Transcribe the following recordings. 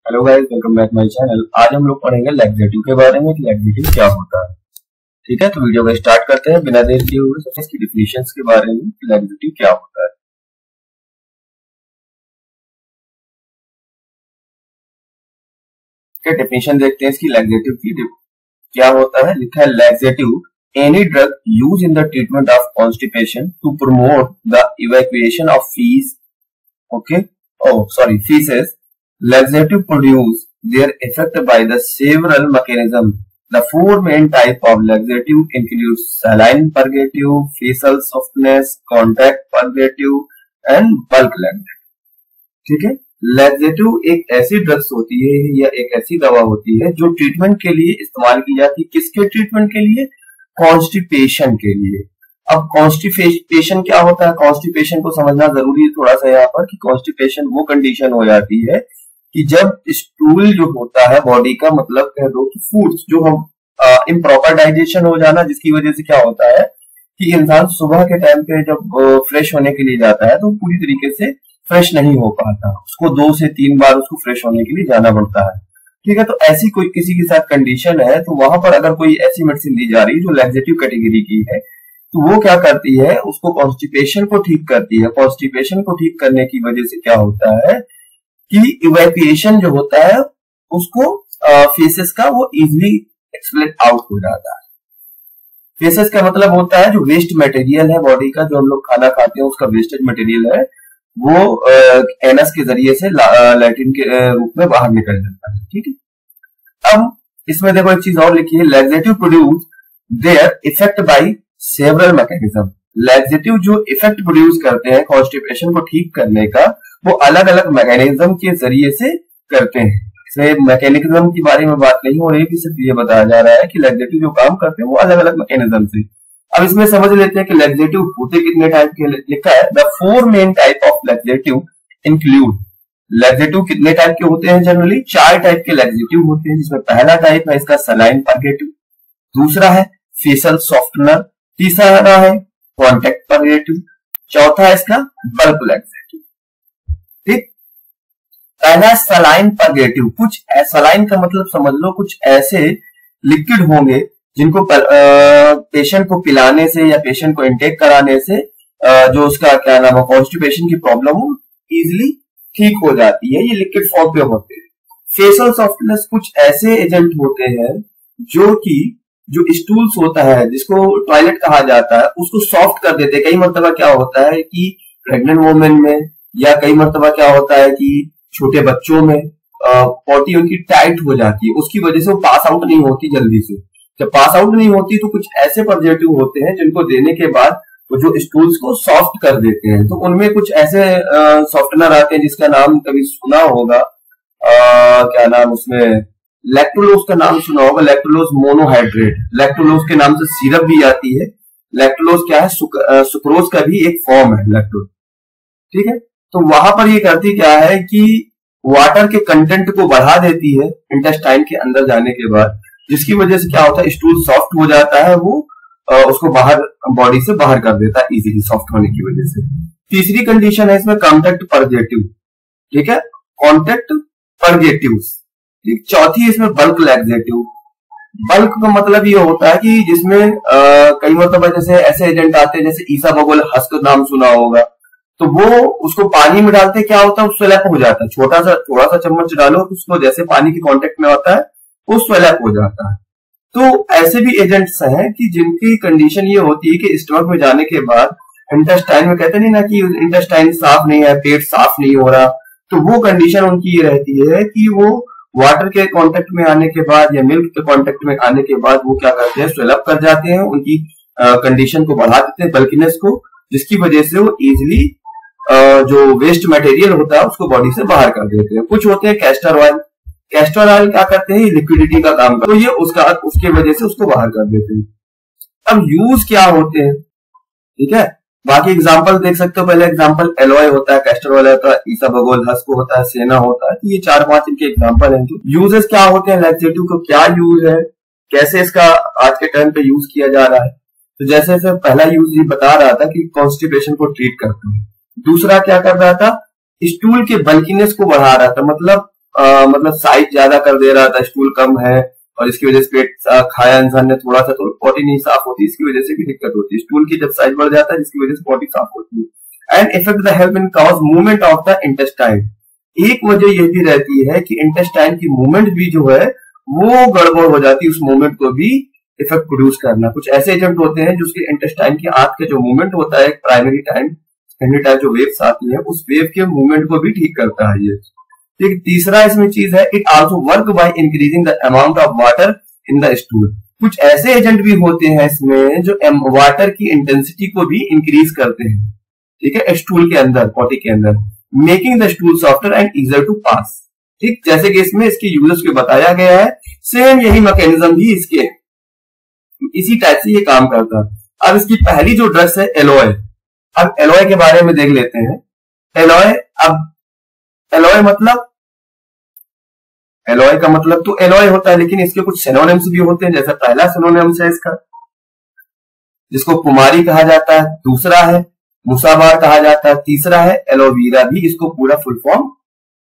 Hello guys, welcome back my channel. आज हम लोग पढ़ेंगे लैक्सेटिव के बारे में कि लैक्सेटिव क्या होता है। ठीक है, तो वीडियो को स्टार्ट करते हैं बिना देर किए हुए। सबसे इसकी डिफिनेशंस के बारे में कि लैक्सेटिव क्या होता है। क्या डेफिनेशन देखते हैं इसकी लैक्सेटिव की। क्या होता है, लिखा है laxative any drug use in the treatment of constipation to promote the evacuation of faeces, okay, oh sorry, feces. Laxative produce their effect by the several mechanisms. The four main type of laxative include saline purgative, facial softness, contact purgative and bulk laxative. ठीक है, laxative एक ऐसी drugs होती है या एक ऐसी दवा होती है जो ट्रीटमेंट के लिए इस्तेमाल की जाती है। किसके ट्रीटमेंट के लिए? कॉन्स्टिपेशन के लिए। अब कॉन्स्टिपेशन क्या होता है? कॉन्स्टिपेशन को समझना जरूरी है थोड़ा सा यहाँ पर कि कॉन्स्टिपेशन वो कंडीशन हो जाती है कि जब स्टूल जो होता है बॉडी का, मतलब कह दो कि फूड्स जो हम इम्प्रॉपर डाइजेशन हो जाना, जिसकी वजह से क्या होता है कि इंसान सुबह के टाइम पे जब फ्रेश होने के लिए जाता है तो पूरी तरीके से फ्रेश नहीं हो पाता, उसको 2 से 3 बार उसको फ्रेश होने के लिए जाना पड़ता है। ठीक है, तो ऐसी कोई किसी के साथ कंडीशन है तो वहां पर अगर कोई ऐसी मेडिसिन दी जा रही है जो लैक्सेटिव कैटेगरी की है तो वो क्या करती है, उसको कॉन्स्टिपेशन को ठीक करती है। कॉन्स्टिपेशन को ठीक करने की वजह से क्या होता है कि इवैक्यूएशन जो होता है उसको फेसेस का वो इजिली एक्सप्लेन आउट हो जाता है। फेसेस का मतलब होता है जो वेस्ट मटेरियल है बॉडी का, जो हम लोग खाना खाते हैं उसका वेस्टेज मटेरियल है, वो एनस के जरिए से लैट्रिन के रूप में बाहर निकल जाता है। ठीक है, अब इसमें देखो एक चीज और लिखी है, laxative produce their effect by several mechanism. Laxative जो इफेक्ट प्रोड्यूस करते हैं कॉन्स्टिपेशन को ठीक करने का, वो अलग अलग मैकेनिज्म के जरिए से करते हैं। इसमें मैकेनिज्म के बारे में बात नहीं हो रही है, सिर्फ ये बताया जा रहा है कि लैक्सेटिव जो काम करते हैं वो अलग अलग मैकेनिज्म से। अब इसमें समझ लेते हैं कि लैक्सेटिव होते कितने टाइप के। लिखा है the 4 main type of laxative include. Laxative कितने टाइप के होते हैं? जनरली 4 टाइप के लैक्सेटिव होते हैं, जिसमें पहला टाइप है इसका सलाइन पर्गेटिव, दूसरा है फेशियल सॉफ्टनर, तीसरा है कॉन्टैक्ट पर्गेटिव, चौथा है इसका बल्क लैक्सेटिव। ठीक, पहला सलाइन पर्गेटिव। कुछ सलाइन का मतलब समझ लो कुछ ऐसे लिक्विड होंगे जिनको पेशेंट को पिलाने से या पेशेंट को इंटेक कराने से जो उसका क्या नाम है कॉन्स्टिपेशन की प्रॉब्लम हो इजिली ठीक हो जाती है। ये लिक्विड फॉर्म पे होते हैं। फेशियल सॉफ्टनेस कुछ ऐसे एजेंट होते हैं जो कि जो स्टूल्स होता है, जिसको टॉयलेट कहा जाता है, उसको सॉफ्ट कर देते हैं। कई मरतबा क्या होता है कि प्रेग्नेंट वुमेन में, या कई मरतबा क्या होता है कि छोटे बच्चों में पॉटी उनकी टाइट हो जाती है, उसकी वजह से वो पास आउट नहीं होती जल्दी से। जब पास आउट नहीं होती तो कुछ ऐसे पर्जेटिव होते हैं जिनको देने के बाद वो जो स्टूल्स को सॉफ्ट कर देते हैं। तो उनमें कुछ ऐसे सॉफ्टनर आते हैं जिसका नाम कभी सुना होगा, क्या नाम उसमें, लैक्टोलोज का नाम सुना होगा, लैक्टोलोज मोनोहाइड्रेट। लैक्टोलोज के नाम से सिरप भी आती है। लैक्टोलोज क्या है? सुक्रोज का भी एक फॉर्म है लैक्टोज। ठीक है, तो वहां पर ये करती क्या है कि वाटर के कंटेंट को बढ़ा देती है इंटेस्टाइन के अंदर जाने के बाद, जिसकी वजह से क्या होता है स्टूल सॉफ्ट हो जाता है, वो उसको बाहर बॉडी से बाहर कर देता है इजीली सॉफ्ट होने की वजह से। तीसरी कंडीशन है इसमें कॉन्टैक्ट पर्गेटिव। ठीक है, कॉन्टैक्ट पर्गेटिव। चौथी है इसमें बल्क लैक्सेटिव। बल्क का मतलब ये होता है कि जिसमें कई मतलब जैसे ऐसे एजेंट आते हैं जैसे ईसाबगोल हस्क नाम सुना होगा, तो वो उसको पानी में डालते क्या होता है, वो स्वेलअप हो जाता है। थोड़ा सा चम्मच डालो तो उसको जैसे पानी के कांटेक्ट में आता है वो स्वेलअप हो जाता है। तो ऐसे भी एजेंट्स हैं कि जिनकी कंडीशन ये होती है कि स्टमक में जाने के बाद इंटेस्टाइन में, कहते नहीं ना कि इंटेस्टाइन साफ नहीं है, पेट साफ नहीं हो रहा, तो वो कंडीशन उनकी ये रहती है कि वो वाटर के कांटेक्ट में आने के बाद या मिल्क के कांटेक्ट में आने के बाद वो क्या करते हैं, स्वेलअप कर जाते हैं, उनकी कंडीशन को बढ़ा देते हैं, बल्किनेस को, जिसकी वजह से वो इजिली जो वेस्ट मटेरियल होता है उसको बॉडी से बाहर कर देते हैं। कुछ होते हैं कैस्टर ऑयल। कैस्टर ऑयल क्या करते हैं, लिक्विडिटी का काम करते हैं, तो ये उसके वजह से उसको बाहर कर देते हैं। अब यूज क्या होते हैं, ठीक है, बाकी एग्जांपल देख सकते हो। पहले एग्जांपल एलोय होता है, कैस्टर ऑयल होता है, ईसाबगोल हस्क होता है, सेना होता है। तो ये 4-5 इनके एग्जांपल हैं। यूजेस क्या होते हैं, लैक्सेटिव को क्या यूज है, कैसे इसका आज के टाइम पे यूज किया जा रहा है। तो जैसे पहला यूज ये बता रहा था कि कॉन्स्टिपेशन को ट्रीट करते हैं। दूसरा क्या कर रहा था, स्टूल के बल्कीनेस को बढ़ा रहा था, मतलब मतलब साइज ज्यादा कर दे रहा था, स्टूल कम है और इसकी वजह से पेट खाया इंसान ने थोड़ा सा, तो पॉटी नहीं साफ होती, इसकी वजह से भी दिक्कत होती है। स्टूल की जब साइज बढ़ जाता है जिसकी वजह से पॉटी साफ होती है। And effect the help in cause movement of the intestine. एक वजह ये भी रहती है कि इंटेस्टाइन की मूवमेंट भी जो है वो गड़बड़ हो जाती है, उस मूवमेंट को भी इफेक्ट प्रोड्यूस करना। कुछ ऐसे एजेंट होते हैं जो उसके इंटेस्टाइन की आंत के जो मूवमेंट होता है, प्राइमरी टाइम सेकेंडरी टाइम जो वेव्स आती है, उस वेव के मूवमेंट को भी ठीक करता है ये। ठीक, तीसरा इसमें चीज है, it also work by increasing the amount of water in the stool. कुछ ऐसे एजेंट भी होते हैं इसमें जो वाटर की इंटेंसिटी को भी इंक्रीज करते हैं, ठीक है, स्टूल के अंदर, पॉटी के अंदर, making the stool softer and easier to pass. ठीक, जैसे कि इसमें इसके यूजेस को बताया गया है, सेम यही मैकेनिज्म भी इसके इसी टाइप से ये काम करता है। अब इसकी पहली जो ड्रग्स है एलॉय। अब एलॉय के बारे में देख लेते हैं। एलॉय, अब एलॉय मतलब, एलॉय का मतलब तो एलॉय होता है, लेकिन इसके कुछ सिनोनिम्स भी होते हैं। जैसे पहला सिनोनिम्स है इसका, जिसको कुमारी कहा जाता है, दूसरा है मुसाबार कहा जाता है, तीसरा है एलोवीरा भी, इसको पूरा फुल फॉर्म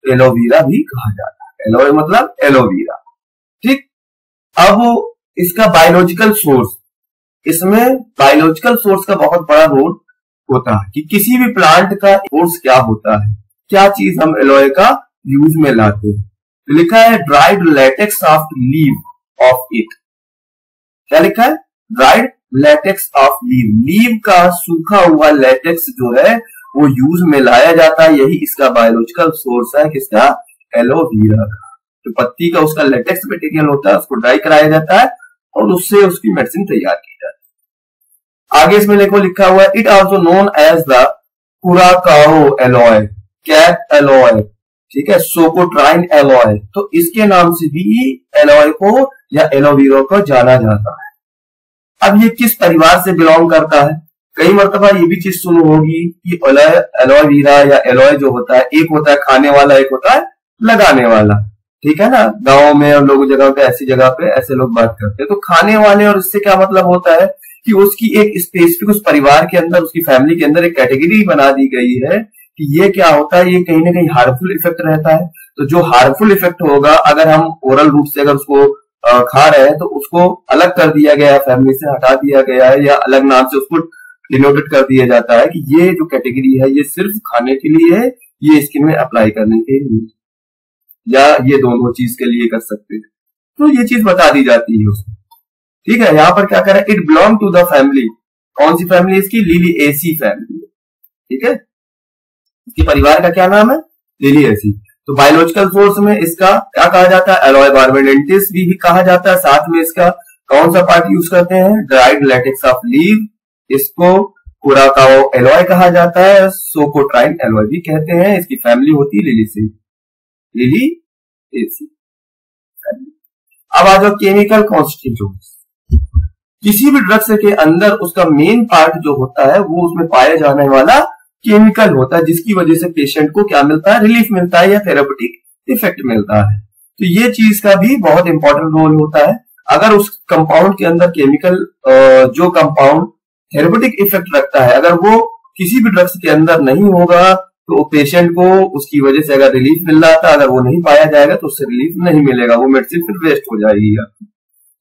एलोवीरा भी कहा जाता है। एलॉय मतलब एलोवीरा। ठीक, अब इसका बायोलॉजिकल सोर्स, इसमें बायोलॉजिकल सोर्स का बहुत बड़ा रोल होता है कि किसी भी प्लांट का सोर्स क्या होता है, क्या चीज हम एलॉय का यूज में लाते हैं। तो लिखा है dried latex of leave of it. क्या लिखा है? Dried latex of leave. Leave का सूखा हुआ लेटेक्स जो है वो यूज में लाया जाता है, यही इसका बायोलॉजिकल सोर्स है, किसका? एलोवेरा का। तो पत्ती का उसका लेटेक्स मटेरियल होता है, उसको ड्राई कराया जाता है और उससे उसकी मेडिसिन तैयार की जाती है। आगे इसमें देखो लिखा हुआ है, it also known as the curacao aloe, cape aloe, ठीक है, सोकोट्राइन एलॉय। तो इसके नाम से भी एलॉय को या एलोवेरा को जाना जाता है। अब ये किस परिवार से बिलोंग करता है? कई मरतबा ये भी चीज सुनी होगी कि एलोवेरा या एलॉय जो होता है, एक होता है खाने वाला, एक होता है लगाने वाला, ठीक है ना। गांव में और लोग जगह पे, ऐसी जगह पे ऐसे लोग बात करते हैं। तो खाने वाले, और इससे क्या मतलब होता है कि उसकी एक स्पेसिफिक उस परिवार के अंदर, उसकी फैमिली के अंदर एक कैटेगरी बना दी गई है कि ये क्या होता है, ये कहीं ना कहीं हार्मफुल इफेक्ट रहता है। तो जो हार्मफुल इफेक्ट होगा, अगर हम ओरल रूट से अगर उसको खा रहे हैं तो उसको अलग कर दिया गया है, फैमिली से हटा दिया गया है, या अलग नाम से उसको डिनोटेड कर दिया जाता है कि ये जो कैटेगरी है ये सिर्फ खाने के लिए है, ये स्किन में अप्लाई करने के लिए, या ये दोनों चीज के लिए कर सकते हैं। तो ये चीज बता दी जाती है उसमें, ठीक है। यहाँ पर क्या करें, it belong to the family. कौन सी फैमिली इसकी? लिलिएसी फैमिली, ठीक है। इसके परिवार का क्या नाम है? लिलिएसी। तो बायोलॉजिकल सोर्स में इसका क्या कहा जाता है? एलॉय बार्बाडेंटिस भी कहा जाता है। साथ में इसका कौन सा पार्ट यूज करते हैं? ड्राइड लेटेक्स ऑफ लीव, इसको कुराकाओ एलॉय कहा जाता है, सोकोट्राइन एलॉय भी कहते हैं। इसकी फैमिली होती है लिलिएसी। अब आ जाओ केमिकल कॉन्स्टिट्यूएंट्स। किसी भी ड्रग्स के अंदर उसका मेन पार्ट जो होता है वो उसमें पाया जाने वाला केमिकल होता है, जिसकी वजह से पेशेंट को क्या मिलता है? रिलीफ मिलता है या थेरेपेटिक इफेक्ट मिलता है। तो ये चीज का भी बहुत इंपॉर्टेंट रोल होता है। अगर उस कंपाउंड के अंदर केमिकल, जो कंपाउंड थेरेपेटिक इफेक्ट रखता है, अगर वो किसी भी ड्रग्स के अंदर नहीं होगा तो पेशेंट को उसकी वजह से अगर रिलीफ मिल रहा था, अगर वो नहीं पाया जाएगा तो उससे रिलीफ नहीं मिलेगा, वो मेडिसिन फिर वेस्ट हो जाएगी।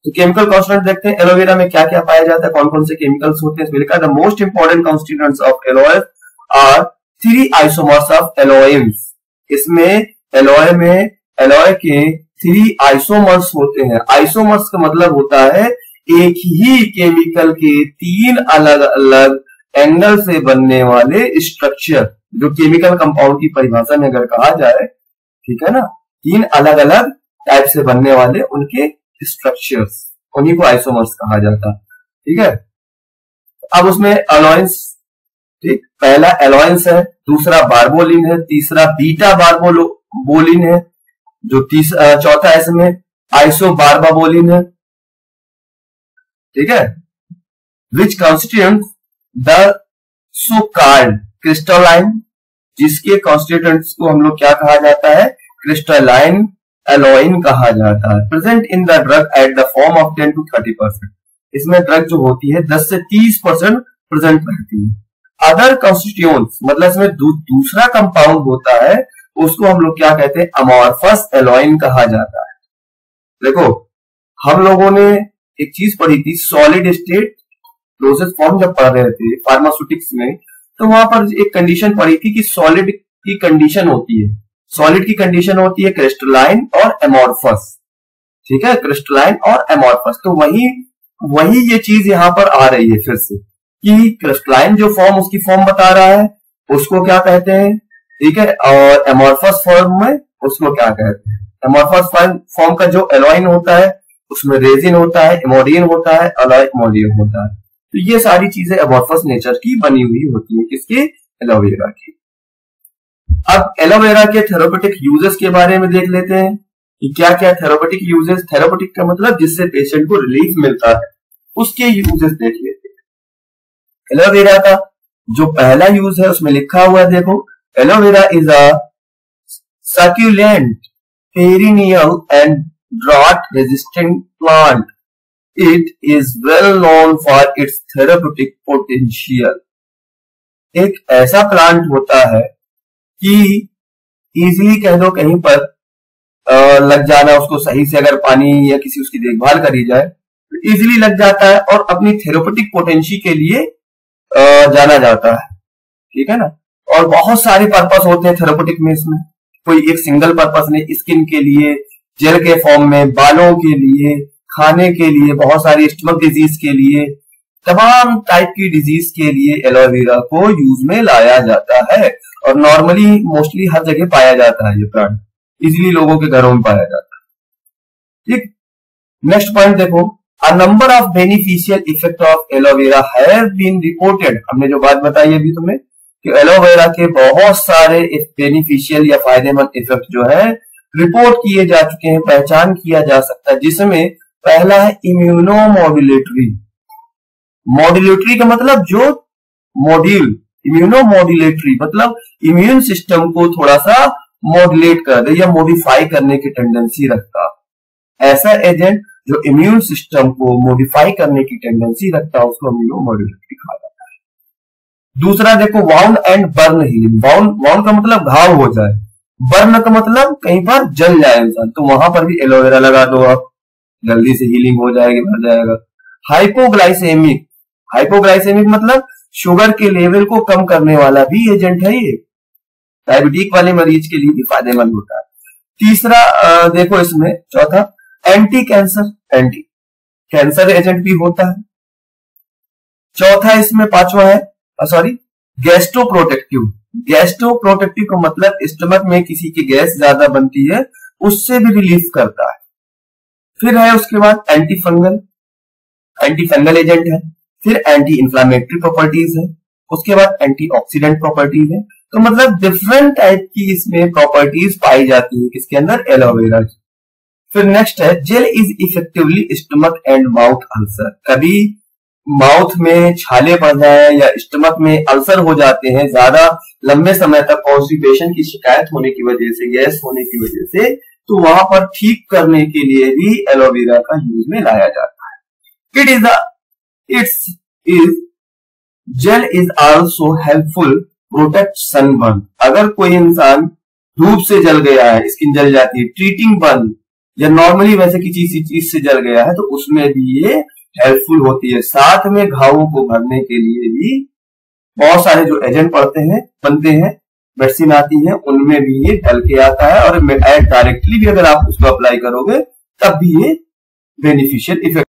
तो केमिकल कॉन्स्टिट्यूएंट देखते हैं एलोवेरा में क्या क्या पाया जाता है, कौन कौन से केमिकल्स होते हैं। इसमें लिखा है the most important constituents of aloe are 3 isomers of aloins. इसमें एलोए में एलोए के 3 आइसोमर्स होते हैं। आइसोमर्स का मतलब होता है एक ही केमिकल के 3 अलग अलग एंगल से बनने वाले स्ट्रक्चर, जो केमिकल कंपाउंड की परिभाषा में अगर कहा जाए, ठीक है ना, 3 अलग अलग टाइप से बनने वाले उनके स्ट्रक्चर्स, उन्हीं को आइसोमर्स कहा जाता है, ठीक है। अब उसमें एलोइंस, ठीक, पहला एलोइंस है, दूसरा बार्बोलिन है, तीसरा बीटा बार्बोलिन है, जो चौथा है इसमें आइसोबार्बाबोलिन है, ठीक है, विच कॉन्स्टिट्यूएंट द सो-कॉल्ड क्रिस्टलाइन, जिसके कॉन्स्टिट्यूएंट्स को हम लोग क्या कहा जाता है? क्रिस्टलाइन एलोइन कहा जाता है। Present in the drug at the form of 10 to 30%। इसमें ड्रग जो होती है 10 से 30% प्रेजेंट रहती है। अदर कॉन्स्टिट्यूएंट्स मतलब इसमें दूसरा कंपाउंड होता है, उसको हम लोग क्या कहते हैं, अमॉर्फस एलॉइन कहा जाता है। देखो हम लोगों ने एक चीज पढ़ी थी, सॉलिड स्टेट क्लोजेस्ट फॉर्म जब पढ़ रहे थे फार्मास्यूटिक्स में, तो वहां पर एक कंडीशन पढ़ी थी कि सॉलिड की कंडीशन होती है, सॉलिड की कंडीशन होती है क्रिस्टलाइन और एमॉर्फस, ठीक है, क्रिस्टलाइन और एमॉर्फस। तो वही ये चीज यहां पर आ रही है फिर से कि क्रिस्टलाइन जो फॉर्म उसकी फॉर्म बता रहा है उसको क्या कहते हैं, ठीक है, और एमॉर्फस फॉर्म में उसको क्या कहते हैं। एमॉर्फस फॉर्म का जो एलॉइन होता है उसमें रेजिन होता है, इमोडियन होता है, अलॉय इमोडियन होता है। तो ये सारी चीजें एमॉर्फस नेचर की बनी हुई होती है, किसके, एलोवेरा की। अब एलोवेरा के थेराप्यूटिक यूजेस के बारे में देख लेते हैं कि क्या क्या थेराप्यूटिक यूजेस, थेराप्यूटिक का मतलब जिससे पेशेंट को रिलीफ मिलता है, उसके यूजेस देख लेते हैं। एलोवेरा का जो पहला यूज है उसमें लिखा हुआ है, देखो, aloe vera is a succulent perennial and drought resistant plant. It is well known for its therapeutic potential. एक ऐसा प्लांट होता है कि इजीली कह दो कहीं पर लग जाना, उसको सही से अगर पानी या किसी उसकी देखभाल करी जाए तो इजीली लग जाता है और अपनी थेरेप्यूटिक पोटेंशियल के लिए जाना जाता है, ठीक है ना। और बहुत सारे पर्पस होते हैं थेरेप्यूटिक में, इसमें कोई एक सिंगल पर्पस नहीं, स्किन के लिए, जेल के फॉर्म में, बालों के लिए, खाने के लिए, बहुत सारी स्टमक डिजीज के लिए, तमाम टाइप की डिजीज के लिए एलोवेरा को यूज में लाया जाता है। और नॉर्मली मोस्टली हर जगह पाया जाता है, ये प्लांट इजीली लोगों के घरों में पाया जाता है, ठीक। नेक्स्ट पॉइंट देखो, a number of beneficial effect of aloe vera have been reported. हमने जो बात बताई अभी तुम्हें कि एलोवेरा के बहुत सारे बेनिफिशियल या फायदेमंद इफेक्ट जो है रिपोर्ट किए जा चुके हैं, पहचान किया जा सकता है, जिसमें पहला है इम्यूनोमोड्यूलेटरी। मॉड्यूलेटरी का मतलब जो मॉड्यूल, इम्यूनोमोड्यूलेटरी मतलब इम्यून सिस्टम को थोड़ा सा मॉड्यूलेट कर दे या मॉडिफाई करने की टेंडेंसी रखता, ऐसा एजेंट जो इम्यून सिस्टम को मॉडिफाई करने की टेंडेंसी रखता है उसको इम्यूनोमोड्यूलेटरी कहा जाता है। दूसरा देखो, wound and burn healing. Wound का मतलब घाव हो जाए, बर्न का मतलब कहीं पर जल जाए इंसान, तो वहां पर भी एलोवेरा लगा दो आप, जल्दी से हीलिंग हो जाएगी, भर जाएगा। हाइपोग्लाइसेमिक, हाइपोग्लाइसेमिक मतलब शुगर के लेवल को कम करने वाला भी एजेंट है ये, डायबिटीक वाले मरीज के लिए भी फायदेमंद होता है। तीसरा देखो इसमें, चौथा anti cancer, anti cancer agent भी होता है। चौथा इसमें पांचवा है गैस्ट्रोप्रोटेक्टिव। गैस्ट्रोप्रोटेक्टिव का मतलब स्टमक में किसी की गैस ज्यादा बनती है उससे भी रिलीफ करता है। फिर है उसके बाद एंटी फंगल एजेंट है, फिर एंटी इंफ्लामेटरी प्रॉपर्टीज है, उसके बाद एंटीऑक्सीडेंट प्रॉपर्टीज है। तो मतलब डिफरेंट टाइप की इसमें प्रॉपर्टीज पाई जाती है किसके अंदर, एलोवेरा की। फिर नेक्स्ट है gel is effectively stomach and mouth ulcer. कभी माउथ में छाले पड़ जाए या स्टमक में अल्सर हो जाते हैं, ज्यादा लंबे समय तक कॉन्स्टिपेशन की शिकायत होने की वजह से, गैस होने की वजह से, तो वहां पर ठीक करने के लिए भी एलोवेरा का यूज में लाया जाता है। Gel is also helpful protect sunburn. अगर कोई इंसान धूप से जल गया है, स्किन जल जाती है, ट्रीटिंग बर्न या नॉर्मली वैसे किसी चीज से जल गया है, तो उसमें भी ये हेल्पफुल होती है। साथ में घावों को भरने के लिए भी बहुत सारे जो एजेंट बनते हैं, मेडिसिन आती है, उनमें भी ये डल के आता है। और डायरेक्टली भी अगर आप उसको अप्लाई करोगे तब भी ये बेनिफिशियल इफेक्ट